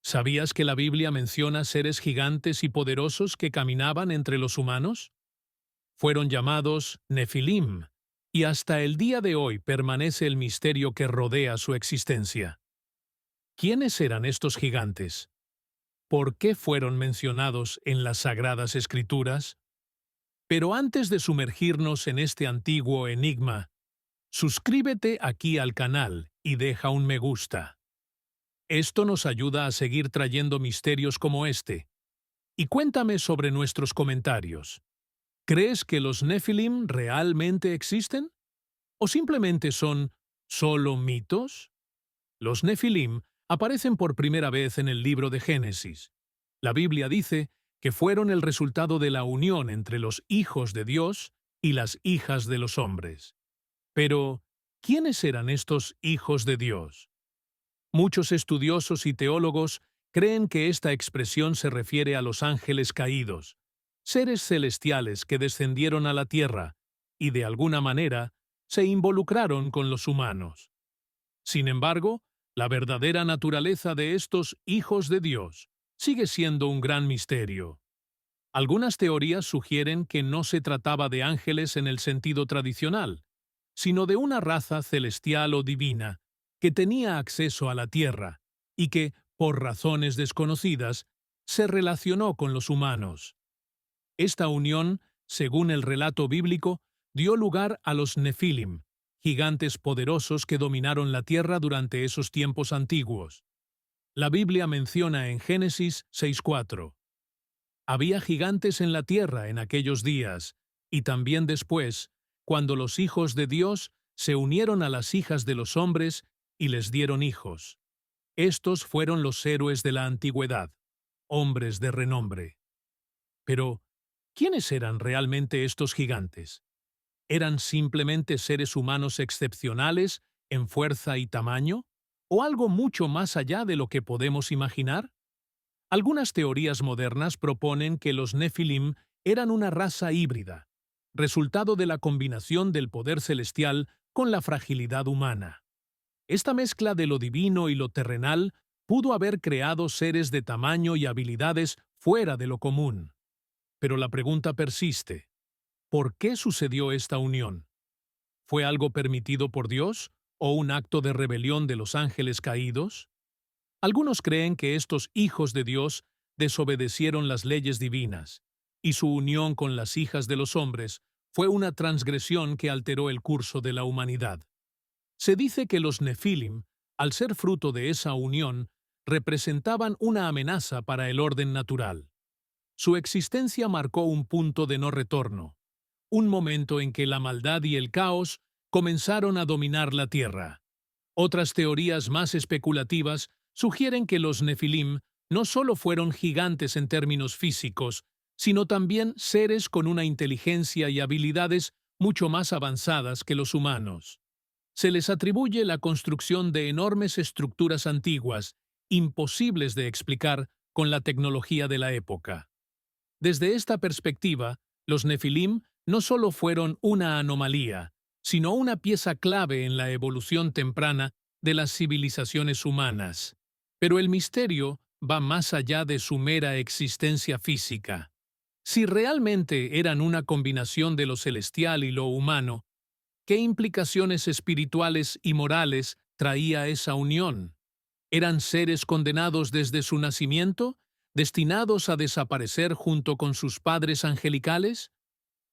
¿Sabías que la Biblia menciona seres gigantes y poderosos que caminaban entre los humanos? Fueron llamados Nefilim, y hasta el día de hoy permanece el misterio que rodea su existencia. ¿Quiénes eran estos gigantes? ¿Por qué fueron mencionados en las Sagradas Escrituras? Pero antes de sumergirnos en este antiguo enigma, suscríbete aquí al canal y deja un me gusta. Esto nos ayuda a seguir trayendo misterios como este. Y cuéntame sobre nuestros comentarios. ¿Crees que los Nefilim realmente existen? ¿O simplemente son solo mitos? Los Nefilim aparecen por primera vez en el libro de Génesis. La Biblia dice que fueron el resultado de la unión entre los hijos de Dios y las hijas de los hombres. Pero, ¿quiénes eran estos hijos de Dios? Muchos estudiosos y teólogos creen que esta expresión se refiere a los ángeles caídos, seres celestiales que descendieron a la tierra y de alguna manera se involucraron con los humanos. Sin embargo, la verdadera naturaleza de estos hijos de Dios sigue siendo un gran misterio. Algunas teorías sugieren que no se trataba de ángeles en el sentido tradicional, sino de una raza celestial o divina que tenía acceso a la tierra y que, por razones desconocidas, se relacionó con los humanos. Esta unión, según el relato bíblico, dio lugar a los Nefilim, gigantes poderosos que dominaron la tierra durante esos tiempos antiguos. La Biblia menciona en Génesis 6:4. Había gigantes en la tierra en aquellos días, y también después, cuando los hijos de Dios se unieron a las hijas de los hombres y les dieron hijos. Estos fueron los héroes de la antigüedad, hombres de renombre. Pero, ¿quiénes eran realmente estos gigantes? ¿Eran simplemente seres humanos excepcionales en fuerza y tamaño? ¿O algo mucho más allá de lo que podemos imaginar? Algunas teorías modernas proponen que los Nefilim eran una raza híbrida, resultado de la combinación del poder celestial con la fragilidad humana. Esta mezcla de lo divino y lo terrenal pudo haber creado seres de tamaño y habilidades fuera de lo común. Pero la pregunta persiste: ¿por qué sucedió esta unión? ¿Fue algo permitido por Dios o un acto de rebelión de los ángeles caídos? Algunos creen que estos hijos de Dios desobedecieron las leyes divinas, y su unión con las hijas de los hombres fue una transgresión que alteró el curso de la humanidad. Se dice que los Nefilim, al ser fruto de esa unión, representaban una amenaza para el orden natural. Su existencia marcó un punto de no retorno, un momento en que la maldad y el caos comenzaron a dominar la tierra. Otras teorías más especulativas sugieren que los Nefilim no solo fueron gigantes en términos físicos, sino también seres con una inteligencia y habilidades mucho más avanzadas que los humanos. Se les atribuye la construcción de enormes estructuras antiguas, imposibles de explicar con la tecnología de la época. Desde esta perspectiva, los Nefilim no solo fueron una anomalía, sino una pieza clave en la evolución temprana de las civilizaciones humanas. Pero el misterio va más allá de su mera existencia física. Si realmente eran una combinación de lo celestial y lo humano, ¿qué implicaciones espirituales y morales traía esa unión? ¿Eran seres condenados desde su nacimiento, destinados a desaparecer junto con sus padres angelicales?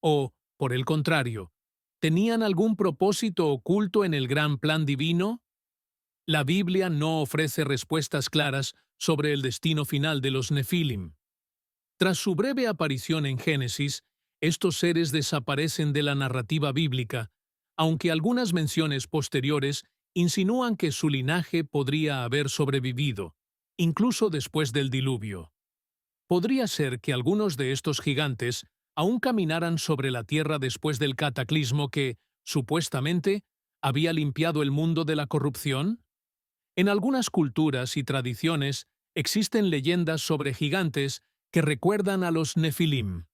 ¿O, por el contrario, tenían algún propósito oculto en el gran plan divino? La Biblia no ofrece respuestas claras sobre el destino final de los Nefilim. Tras su breve aparición en Génesis, estos seres desaparecen de la narrativa bíblica, aunque algunas menciones posteriores insinúan que su linaje podría haber sobrevivido, incluso después del diluvio. Podría ser que algunos de estos gigantes aún caminaran sobre la tierra después del cataclismo que, supuestamente, había limpiado el mundo de la corrupción. En algunas culturas y tradiciones existen leyendas sobre gigantes que recuerdan a los Nefilim.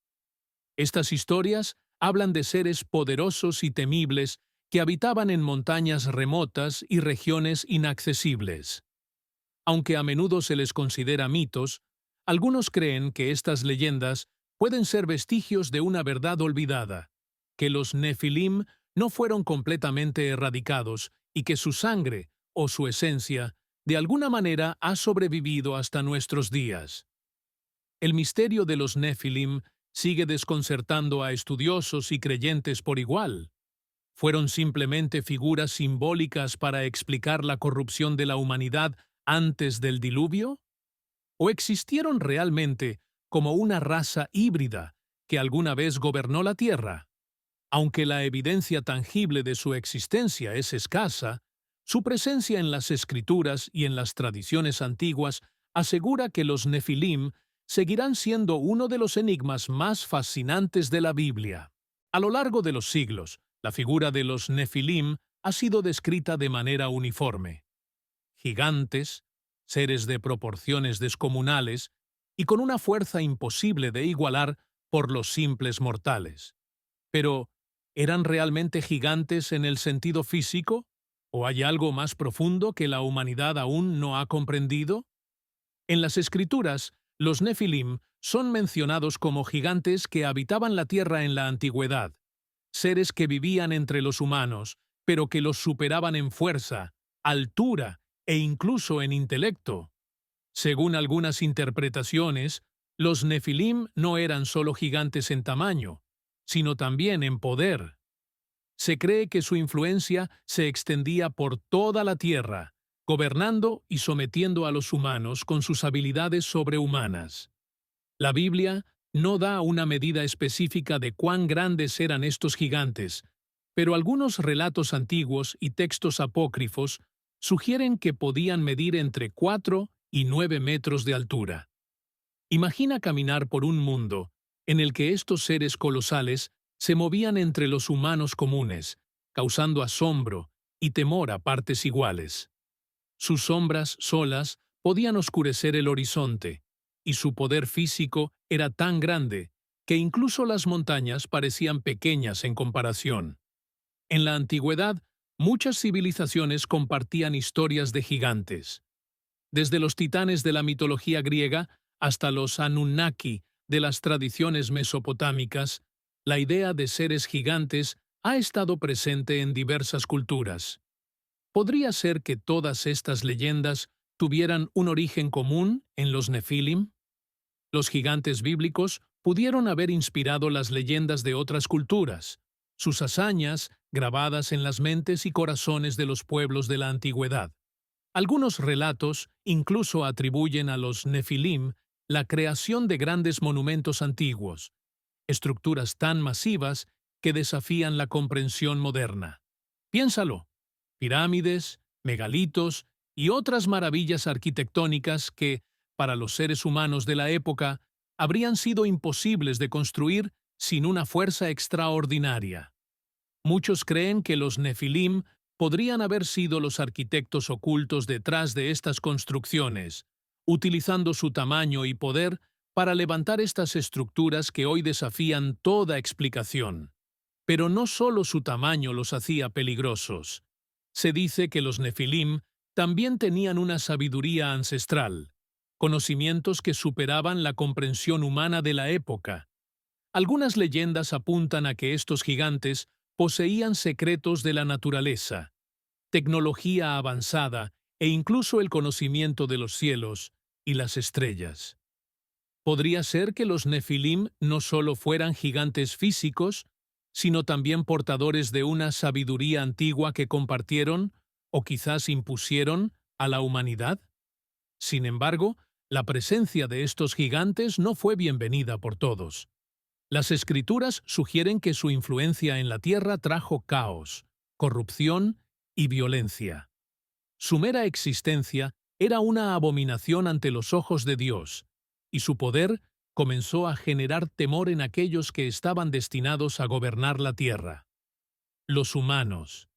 Estas historias hablan de seres poderosos y temibles que habitaban en montañas remotas y regiones inaccesibles. Aunque a menudo se les considera mitos, algunos creen que estas leyendas pueden ser vestigios de una verdad olvidada, que los Nefilim no fueron completamente erradicados y que su sangre, o su esencia, de alguna manera ha sobrevivido hasta nuestros días. El misterio de los Nefilim sigue desconcertando a estudiosos y creyentes por igual. ¿Fueron simplemente figuras simbólicas para explicar la corrupción de la humanidad antes del diluvio? ¿O existieron realmente como una raza híbrida que alguna vez gobernó la Tierra? Aunque la evidencia tangible de su existencia es escasa, su presencia en las escrituras y en las tradiciones antiguas asegura que los Nefilim seguirán siendo uno de los enigmas más fascinantes de la Biblia. A lo largo de los siglos, la figura de los Nefilim ha sido descrita de manera uniforme. Gigantes, seres de proporciones descomunales y con una fuerza imposible de igualar por los simples mortales. Pero, ¿eran realmente gigantes en el sentido físico? ¿O hay algo más profundo que la humanidad aún no ha comprendido? En las Escrituras, los Nefilim son mencionados como gigantes que habitaban la tierra en la antigüedad, seres que vivían entre los humanos, pero que los superaban en fuerza, altura e incluso en intelecto. Según algunas interpretaciones, los Nefilim no eran solo gigantes en tamaño, sino también en poder. Se cree que su influencia se extendía por toda la tierra, gobernando y sometiendo a los humanos con sus habilidades sobrehumanas. La Biblia no da una medida específica de cuán grandes eran estos gigantes, pero algunos relatos antiguos y textos apócrifos sugieren que podían medir entre 4 y 9 metros de altura. Imagina caminar por un mundo en el que estos seres colosales se movían entre los humanos comunes, causando asombro y temor a partes iguales. Sus sombras solas podían oscurecer el horizonte, y su poder físico era tan grande que incluso las montañas parecían pequeñas en comparación. En la antigüedad, muchas civilizaciones compartían historias de gigantes. Desde los titanes de la mitología griega hasta los Anunnaki de las tradiciones mesopotámicas, la idea de seres gigantes ha estado presente en diversas culturas. ¿Podría ser que todas estas leyendas tuvieran un origen común en los Nefilim? Los gigantes bíblicos pudieron haber inspirado las leyendas de otras culturas, sus hazañas grabadas en las mentes y corazones de los pueblos de la antigüedad. Algunos relatos incluso atribuyen a los Nefilim la creación de grandes monumentos antiguos, estructuras tan masivas que desafían la comprensión moderna. Piénsalo, pirámides, megalitos y otras maravillas arquitectónicas que, para los seres humanos de la época, habrían sido imposibles de construir sin una fuerza extraordinaria. Muchos creen que los Nefilim podrían haber sido los arquitectos ocultos detrás de estas construcciones, utilizando su tamaño y poder para levantar estas estructuras que hoy desafían toda explicación. Pero no solo su tamaño los hacía peligrosos. Se dice que los Nefilim también tenían una sabiduría ancestral, conocimientos que superaban la comprensión humana de la época. Algunas leyendas apuntan a que estos gigantes poseían secretos de la naturaleza, tecnología avanzada e incluso el conocimiento de los cielos y las estrellas. ¿Podría ser que los Nefilim no solo fueran gigantes físicos, sino también portadores de una sabiduría antigua que compartieron o quizás impusieron a la humanidad? Sin embargo, la presencia de estos gigantes no fue bienvenida por todos. Las Escrituras sugieren que su influencia en la tierra trajo caos, corrupción y violencia. Su mera existencia era una abominación ante los ojos de Dios, y su poder comenzó a generar temor en aquellos que estaban destinados a gobernar la tierra. Los humanos.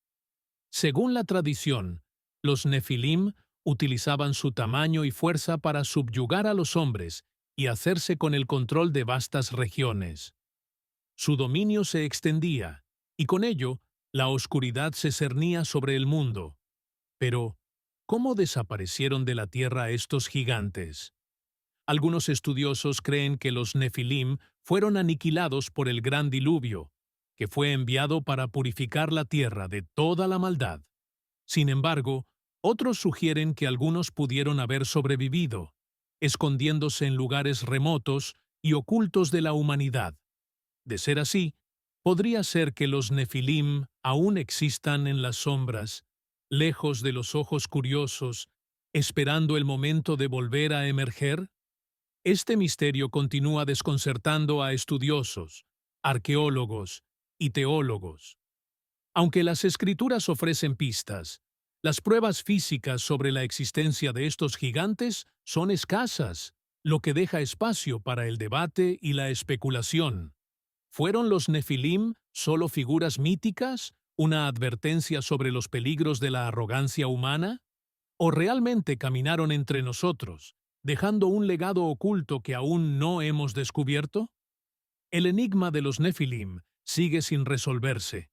Según la tradición, los Nefilim utilizaban su tamaño y fuerza para subyugar a los hombres y hacerse con el control de vastas regiones. Su dominio se extendía, y con ello, la oscuridad se cernía sobre el mundo. Pero, ¿Cómo desaparecieron de la tierra estos gigantes? Algunos estudiosos creen que los Nefilim fueron aniquilados por el gran diluvio, que fue enviado para purificar la tierra de toda la maldad. Sin embargo, otros sugieren que algunos pudieron haber sobrevivido, escondiéndose en lugares remotos y ocultos de la humanidad. De ser así, podría ser que los Nefilim aún existan en las sombras, lejos de los ojos curiosos, esperando el momento de volver a emerger. Este misterio continúa desconcertando a estudiosos, arqueólogos y teólogos. Aunque las escrituras ofrecen pistas, las pruebas físicas sobre la existencia de estos gigantes son escasas, lo que deja espacio para el debate y la especulación. ¿Fueron los Nefilim solo figuras míticas, una advertencia sobre los peligros de la arrogancia humana? ¿O realmente caminaron entre nosotros, dejando un legado oculto que aún no hemos descubierto? El enigma de los Nefilim sigue sin resolverse,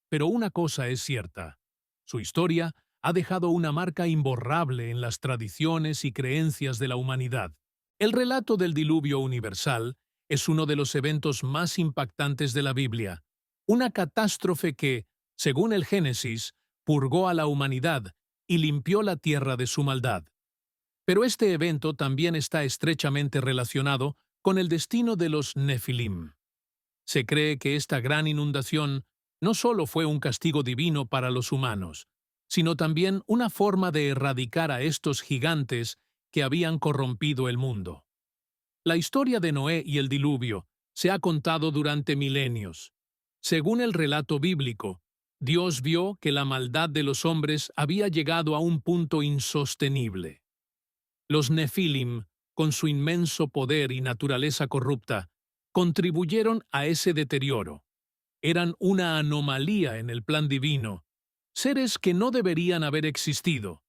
pero una cosa es cierta: su historia ha dejado una marca imborrable en las tradiciones y creencias de la humanidad. El relato del diluvio universal es uno de los eventos más impactantes de la Biblia, una catástrofe que, según el Génesis, purgó a la humanidad y limpió la tierra de su maldad. Pero este evento también está estrechamente relacionado con el destino de los Nefilim. Se cree que esta gran inundación no solo fue un castigo divino para los humanos, sino también una forma de erradicar a estos gigantes que habían corrompido el mundo. La historia de Noé y el diluvio se ha contado durante milenios. Según el relato bíblico, Dios vio que la maldad de los hombres había llegado a un punto insostenible. Los Nefilim, con su inmenso poder y naturaleza corrupta, contribuyeron a ese deterioro. Eran una anomalía en el plan divino, seres que no deberían haber existido,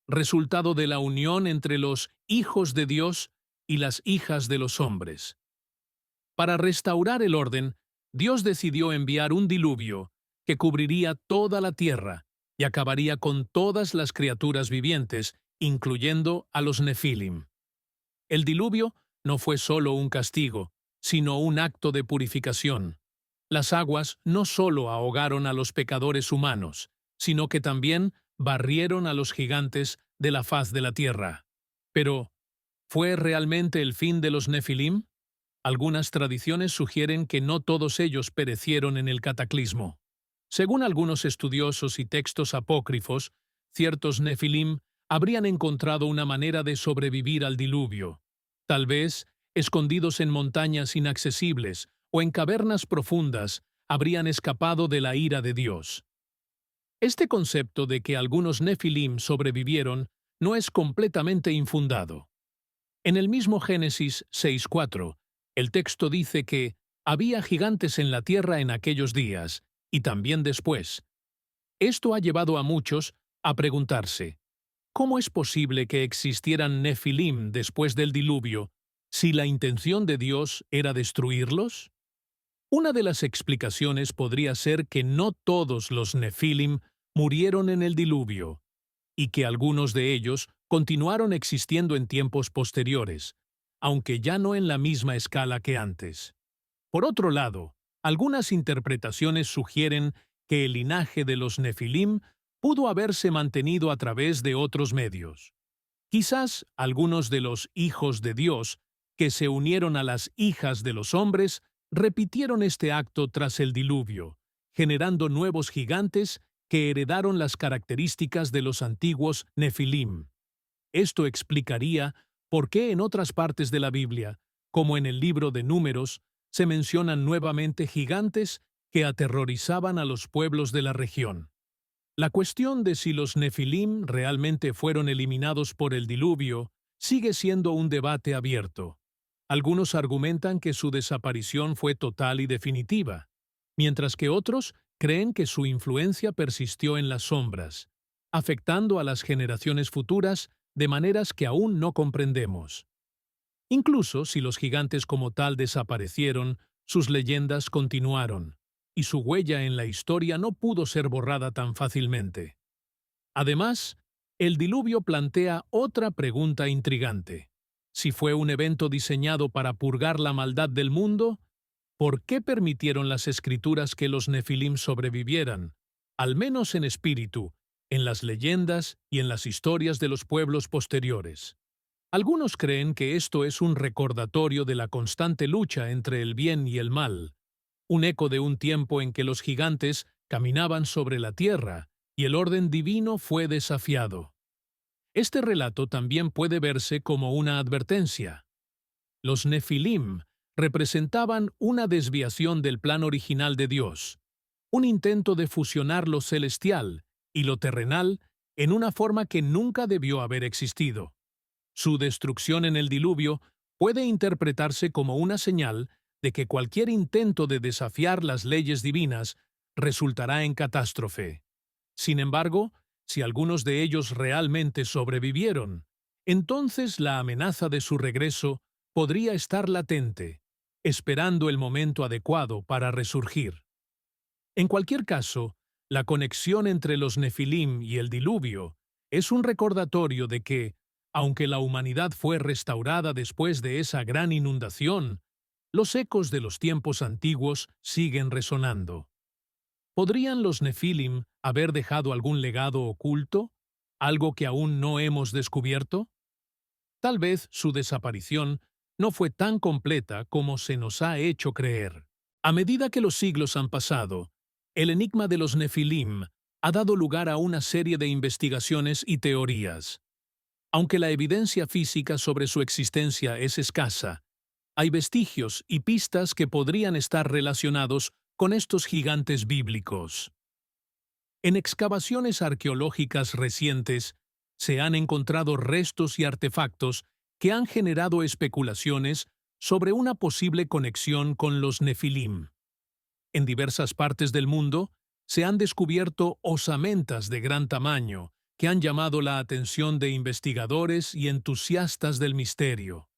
resultado de la unión entre los hijos de Dios y las hijas de los hombres. Para restaurar el orden, Dios decidió enviar un diluvio que cubriría toda la tierra y acabaría con todas las criaturas vivientes, incluyendo a los Nefilim. El diluvio no fue solo un castigo, sino un acto de purificación. Las aguas no solo ahogaron a los pecadores humanos, sino que también barrieron a los gigantes de la faz de la tierra. Pero, ¿fue realmente el fin de los Nefilim? Algunas tradiciones sugieren que no todos ellos perecieron en el cataclismo. Según algunos estudiosos y textos apócrifos, ciertos Nefilim habrían encontrado una manera de sobrevivir al diluvio. Tal vez, escondidos en montañas inaccesibles o en cavernas profundas, habrían escapado de la ira de Dios. Este concepto de que algunos Nefilim sobrevivieron no es completamente infundado. En el mismo Génesis 6:4, el texto dice que había gigantes en la tierra en aquellos días, y también después. Esto ha llevado a muchos a preguntarse: ¿cómo es posible que existieran Nefilim después del diluvio si la intención de Dios era destruirlos? Una de las explicaciones podría ser que no todos los Nefilim murieron en el diluvio, y que algunos de ellos continuaron existiendo en tiempos posteriores, aunque ya no en la misma escala que antes. Por otro lado, algunas interpretaciones sugieren que el linaje de los Nefilim pudo haberse mantenido a través de otros medios. Quizás algunos de los hijos de Dios, que se unieron a las hijas de los hombres, repitieron este acto tras el diluvio, generando nuevos gigantes que heredaron las características de los antiguos Nefilim. Esto explicaría por qué en otras partes de la Biblia, como en el libro de Números, se mencionan nuevamente gigantes que aterrorizaban a los pueblos de la región. La cuestión de si los Nefilim realmente fueron eliminados por el diluvio sigue siendo un debate abierto. Algunos argumentan que su desaparición fue total y definitiva, mientras que otros creen que su influencia persistió en las sombras, afectando a las generaciones futuras de maneras que aún no comprendemos. Incluso si los gigantes como tal desaparecieron, sus leyendas continuaron, y su huella en la historia no pudo ser borrada tan fácilmente. Además, El diluvio plantea otra pregunta intrigante. Si fue un evento diseñado para purgar la maldad del mundo, ¿por qué permitieron las escrituras que los Nefilim sobrevivieran, al menos en espíritu, en las leyendas y en las historias de los pueblos posteriores? Algunos creen que esto es un recordatorio de la constante lucha entre el bien y el mal, un eco de un tiempo en que los gigantes caminaban sobre la tierra y el orden divino fue desafiado. Este relato también puede verse como una advertencia. Los Nefilim representaban una desviación del plan original de Dios, un intento de fusionar lo celestial y lo terrenal en una forma que nunca debió haber existido. Su destrucción en el diluvio puede interpretarse como una señal de que cualquier intento de desafiar las leyes divinas resultará en catástrofe. Sin embargo, si algunos de ellos realmente sobrevivieron, entonces la amenaza de su regreso podría estar latente, esperando el momento adecuado para resurgir. En cualquier caso, la conexión entre los Nefilim y el diluvio es un recordatorio de que, aunque la humanidad fue restaurada después de esa gran inundación, los ecos de los tiempos antiguos siguen resonando. ¿Podrían los Nefilim haber dejado algún legado oculto? ¿Algo que aún no hemos descubierto? Tal vez su desaparición no fue tan completa como se nos ha hecho creer. A medida que los siglos han pasado, el enigma de los Nefilim ha dado lugar a una serie de investigaciones y teorías. Aunque la evidencia física sobre su existencia es escasa, hay vestigios y pistas que podrían estar relacionados con estos gigantes bíblicos. En excavaciones arqueológicas recientes, se han encontrado restos y artefactos que han generado especulaciones sobre una posible conexión con los Nefilim. En diversas partes del mundo, se han descubierto osamentas de gran tamaño que han llamado la atención de investigadores y entusiastas del misterio.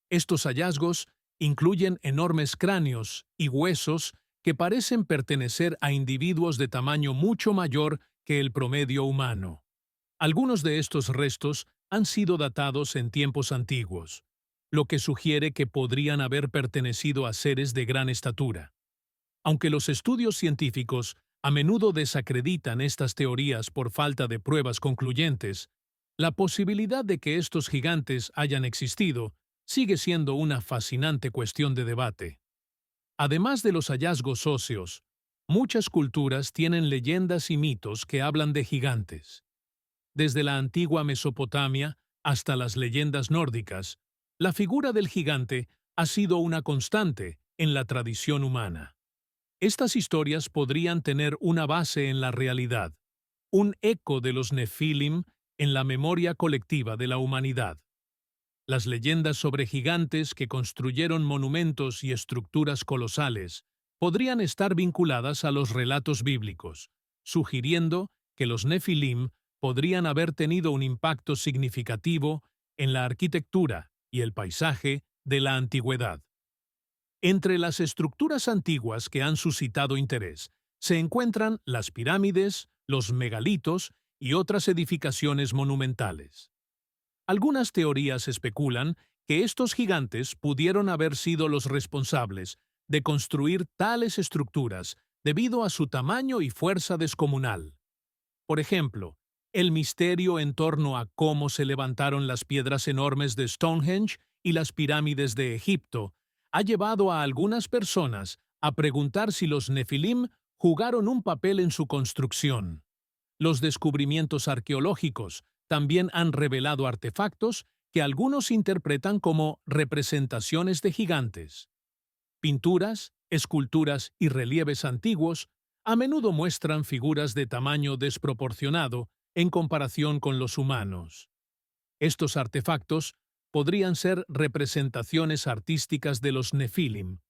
Estos hallazgos incluyen enormes cráneos y huesos que parecen pertenecer a individuos de tamaño mucho mayor que el promedio humano. Algunos de estos restos han sido datados en tiempos antiguos, lo que sugiere que podrían haber pertenecido a seres de gran estatura. Aunque los estudios científicos a menudo desacreditan estas teorías por falta de pruebas concluyentes, la posibilidad de que estos gigantes hayan existido sigue siendo una fascinante cuestión de debate. Además de los hallazgos óseos, muchas culturas tienen leyendas y mitos que hablan de gigantes. Desde la antigua Mesopotamia hasta las leyendas nórdicas, la figura del gigante ha sido una constante en la tradición humana. Estas historias podrían tener una base en la realidad, un eco de los Nefilim en la memoria colectiva de la humanidad. Las leyendas sobre gigantes que construyeron monumentos y estructuras colosales podrían estar vinculadas a los relatos bíblicos, sugiriendo que los Nefilim podrían haber tenido un impacto significativo en la arquitectura y el paisaje de la antigüedad. Entre las estructuras antiguas que han suscitado interés se encuentran las pirámides, los megalitos y otras edificaciones monumentales. Algunas teorías especulan que estos gigantes pudieron haber sido los responsables de construir tales estructuras debido a su tamaño y fuerza descomunal. Por ejemplo, el misterio en torno a cómo se levantaron las piedras enormes de Stonehenge y las pirámides de Egipto ha llevado a algunas personas a preguntar si los Nefilim jugaron un papel en su construcción. Los descubrimientos arqueológicos también han revelado artefactos que algunos interpretan como representaciones de gigantes. Pinturas, esculturas y relieves antiguos a menudo muestran figuras de tamaño desproporcionado en comparación con los humanos. Estos artefactos podrían ser representaciones artísticas de los Nefilim,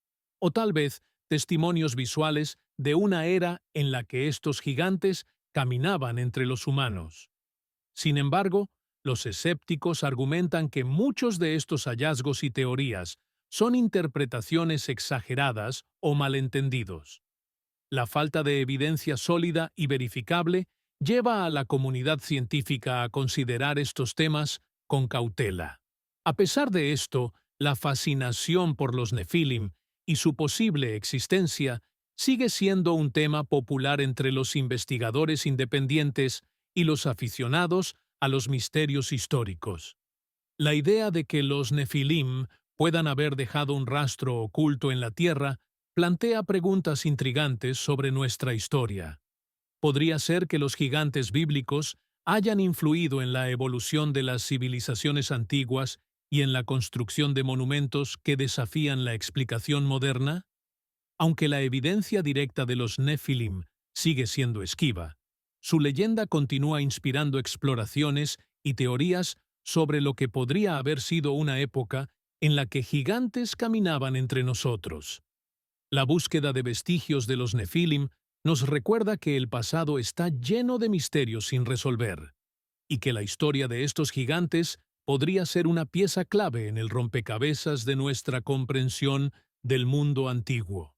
o tal vez testimonios visuales de una era en la que estos gigantes caminaban entre los humanos. Sin embargo, los escépticos argumentan que muchos de estos hallazgos y teorías son interpretaciones exageradas o malentendidos. La falta de evidencia sólida y verificable lleva a la comunidad científica a considerar estos temas con cautela. A pesar de esto, la fascinación por los Nefilim y su posible existencia sigue siendo un tema popular entre los investigadores independientes y los aficionados a los misterios históricos. La idea de que los Nefilim puedan haber dejado un rastro oculto en la Tierra plantea preguntas intrigantes sobre nuestra historia. ¿Podría ser que los gigantes bíblicos hayan influido en la evolución de las civilizaciones antiguas y en la construcción de monumentos que desafían la explicación moderna? Aunque la evidencia directa de los Nefilim sigue siendo esquiva, su leyenda continúa inspirando exploraciones y teorías sobre lo que podría haber sido una época en la que gigantes caminaban entre nosotros. La búsqueda de vestigios de los Nefilim nos recuerda que el pasado está lleno de misterios sin resolver, y que la historia de estos gigantes podría ser una pieza clave en el rompecabezas de nuestra comprensión del mundo antiguo.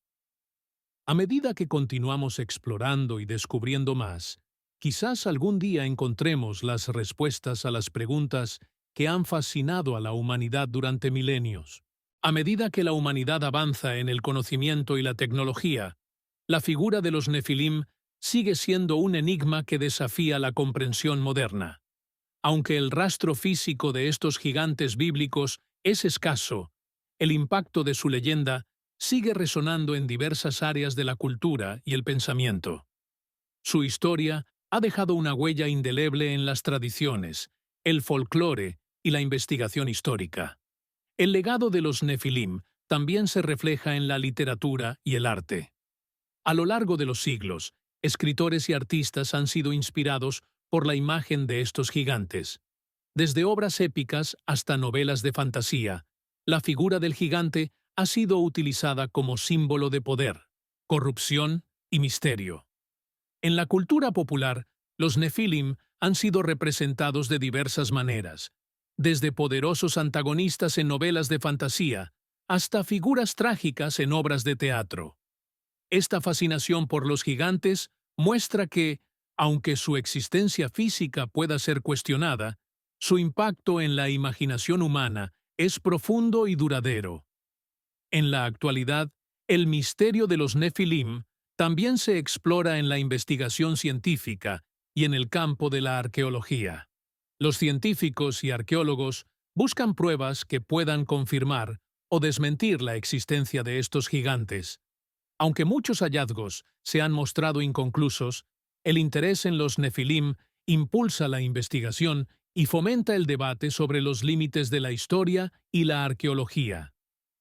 A medida que continuamos explorando y descubriendo más, quizás algún día encontremos las respuestas a las preguntas que han fascinado a la humanidad durante milenios. A medida que la humanidad avanza en el conocimiento y la tecnología, la figura de los Nefilim sigue siendo un enigma que desafía la comprensión moderna. Aunque el rastro físico de estos gigantes bíblicos es escaso, el impacto de su leyenda sigue resonando en diversas áreas de la cultura y el pensamiento. Su historia ha dejado una huella indeleble en las tradiciones, el folclore y la investigación histórica. El legado de los Nefilim también se refleja en la literatura y el arte. A lo largo de los siglos, escritores y artistas han sido inspirados por la imagen de estos gigantes. Desde obras épicas hasta novelas de fantasía, la figura del gigante ha sido utilizada como símbolo de poder, corrupción y misterio. En la cultura popular, los Nefilim han sido representados de diversas maneras, desde poderosos antagonistas en novelas de fantasía hasta figuras trágicas en obras de teatro. Esta fascinación por los gigantes muestra que, aunque su existencia física pueda ser cuestionada, su impacto en la imaginación humana es profundo y duradero. En la actualidad, el misterio de los Nefilim también se explora en la investigación científica y en el campo de la arqueología. Los científicos y arqueólogos buscan pruebas que puedan confirmar o desmentir la existencia de estos gigantes. Aunque muchos hallazgos se han mostrado inconclusos, el interés en los Nefilim impulsa la investigación y fomenta el debate sobre los límites de la historia y la arqueología.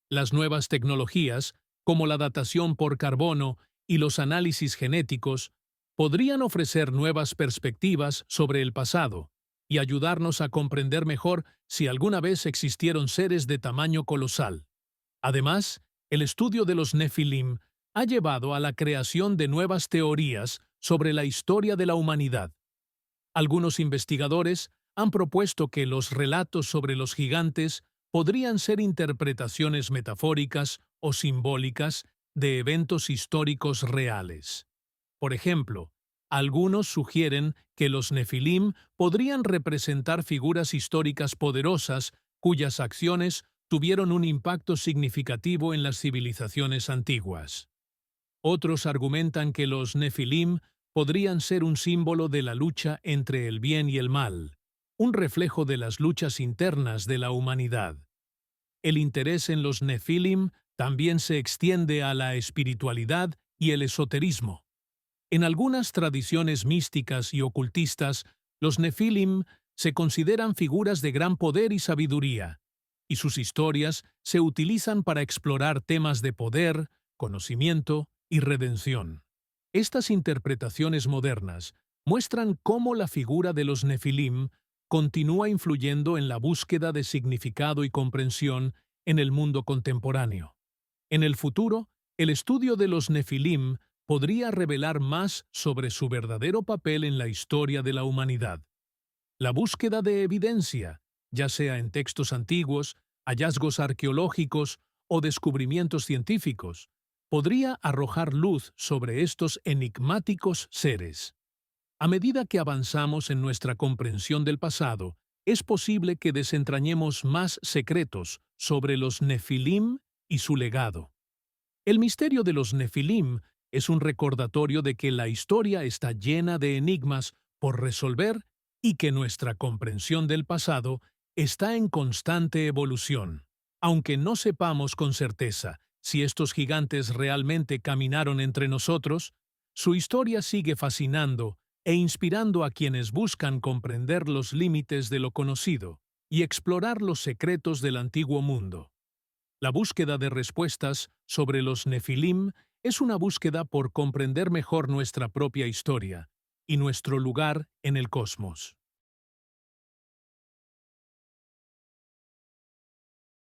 Las nuevas tecnologías, como la datación por carbono y los análisis genéticos, podrían ofrecer nuevas perspectivas sobre el pasado y ayudarnos a comprender mejor si alguna vez existieron seres de tamaño colosal. Además, el estudio de los Nefilim ha llevado a la creación de nuevas teorías sobre la historia de la humanidad. Algunos investigadores han propuesto que los relatos sobre los gigantes podrían ser interpretaciones metafóricas o simbólicas de eventos históricos reales. Por ejemplo, algunos sugieren que los Nefilim podrían representar figuras históricas poderosas cuyas acciones tuvieron un impacto significativo en las civilizaciones antiguas. Otros argumentan que los Nefilim podrían ser un símbolo de la lucha entre el bien y el mal, un reflejo de las luchas internas de la humanidad. El interés en los Nefilim también se extiende a la espiritualidad y el esoterismo. En algunas tradiciones místicas y ocultistas, los Nefilim se consideran figuras de gran poder y sabiduría, y sus historias se utilizan para explorar temas de poder, conocimiento y redención. Estas interpretaciones modernas muestran cómo la figura de los Nefilim continúa influyendo en la búsqueda de significado y comprensión en el mundo contemporáneo. En el futuro, el estudio de los Nefilim podría revelar más sobre su verdadero papel en la historia de la humanidad. La búsqueda de evidencia, ya sea en textos antiguos, hallazgos arqueológicos o descubrimientos científicos, podría arrojar luz sobre estos enigmáticos seres. A medida que avanzamos en nuestra comprensión del pasado, es posible que desentrañemos más secretos sobre los Nefilim y su legado. El misterio de los Nefilim es un recordatorio de que la historia está llena de enigmas por resolver y que nuestra comprensión del pasado está en constante evolución. Aunque no sepamos con certeza si estos gigantes realmente caminaron entre nosotros, su historia sigue fascinando e inspirando a quienes buscan comprender los límites de lo conocido y explorar los secretos del antiguo mundo. La búsqueda de respuestas sobre los Nefilim es una búsqueda por comprender mejor nuestra propia historia y nuestro lugar en el cosmos.